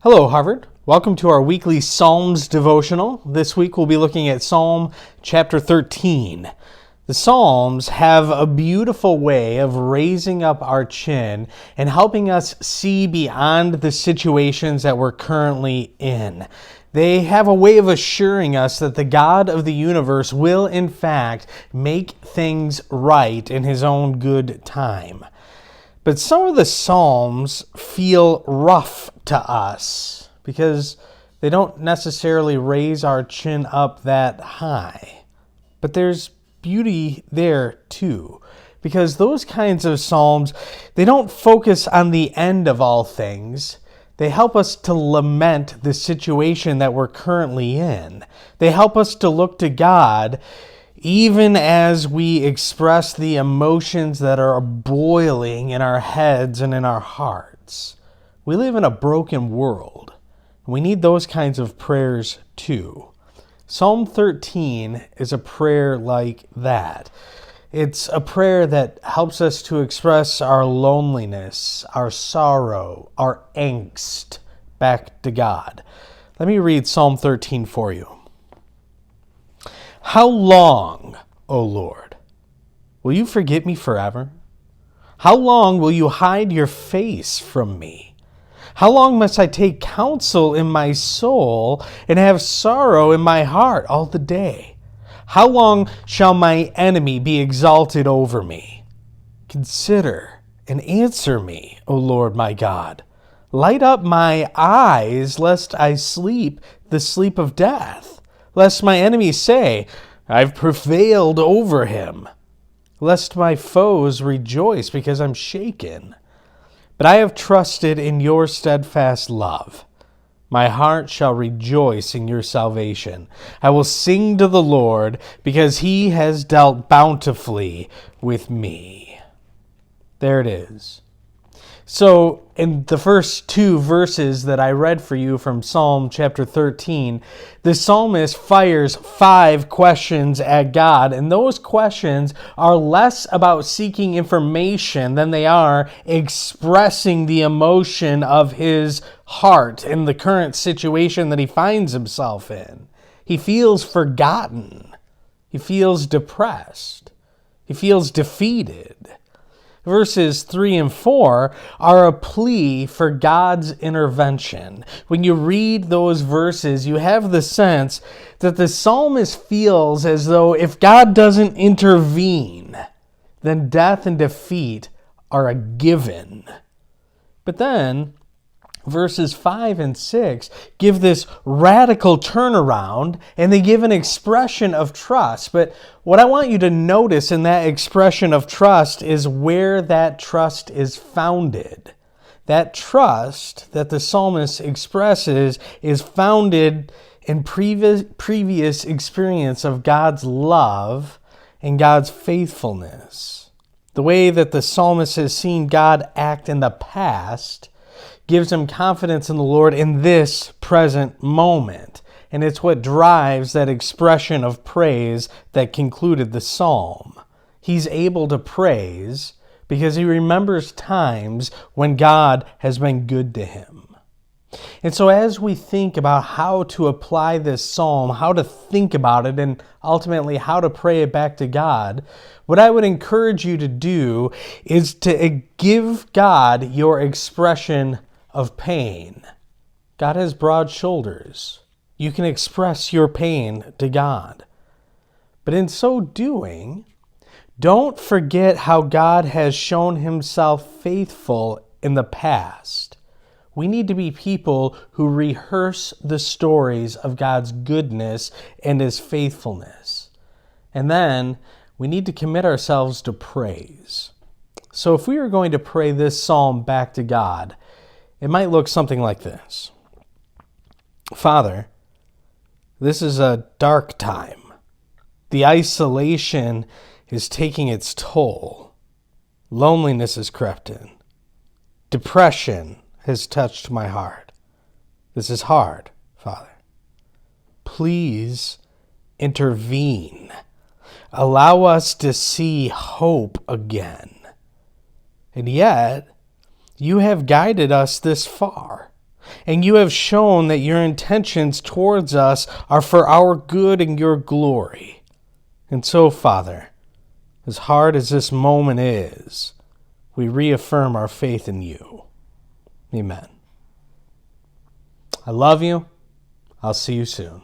Hello, Harvard. Welcome to our weekly Psalms devotional. This week we'll be looking at Psalm chapter 13. The Psalms have a beautiful way of raising up our chin and helping us see beyond the situations that we're currently in. They have a way of assuring us that the God of the universe will, in fact, make things right in His own good time. But some of the Psalms feel rough to us because they don't necessarily raise our chin up that high. But there's beauty there too, because those kinds of Psalms, they don't focus on the end of all things. They help us to lament the situation that we're currently in. They help us to look to God even as we express the emotions that are boiling in our heads and in our hearts. We live in a broken world. We need those kinds of prayers too. Psalm 13 is a prayer like that. It's a prayer that helps us to express our loneliness, our sorrow, our angst back to God. Let me read Psalm 13 for you. How long, O Lord, will you forget me forever? How long will you hide your face from me? How long must I take counsel in my soul and have sorrow in my heart all the day? How long shall my enemy be exalted over me? Consider and answer me, O Lord my God. Light up my eyes, lest I sleep the sleep of death. Lest my enemies say, I've prevailed over him. Lest my foes rejoice because I'm shaken. But I have trusted in your steadfast love. My heart shall rejoice in your salvation. I will sing to the Lord because he has dealt bountifully with me. There it is. So in the first two verses that I read for you from Psalm chapter 13, the psalmist fires 5 questions at God, and those questions are less about seeking information than they are expressing the emotion of his heart in the current situation that he finds himself in. He feels forgotten. He feels depressed. He feels defeated. Verses 3 and 4 are a plea for God's intervention. When you read those verses, you have the sense that the psalmist feels as though if God doesn't intervene, then death and defeat are a given. But then verses 5 and 6 give this radical turnaround, and they give an expression of trust. But what I want you to notice in that expression of trust is where that trust is founded. That trust that the psalmist expresses is founded in previous experience of God's love and God's faithfulness. The way that the psalmist has seen God act in the past gives him confidence in the Lord in this present moment. And it's what drives that expression of praise that concluded the psalm. He's able to praise because he remembers times when God has been good to him. And so as we think about how to apply this psalm, how to think about it, and ultimately how to pray it back to God, what I would encourage you to do is to give God your expression of pain. God has broad shoulders. You can express your pain to God. But in so doing, don't forget how God has shown himself faithful in the past. We need to be people who rehearse the stories of God's goodness and his faithfulness. And then we need to commit ourselves to praise. So if we are going to pray this psalm back to God, it might look something like this. Father, this is a dark time. The isolation is taking its toll. Loneliness has crept in. Depression has touched my heart. This is hard, Father. Please intervene. Allow us to see hope again. And yet, you have guided us this far. And you have shown that your intentions towards us are for our good and your glory. And so, Father, as hard as this moment is, we reaffirm our faith in you. Amen. I love you. I'll see you soon.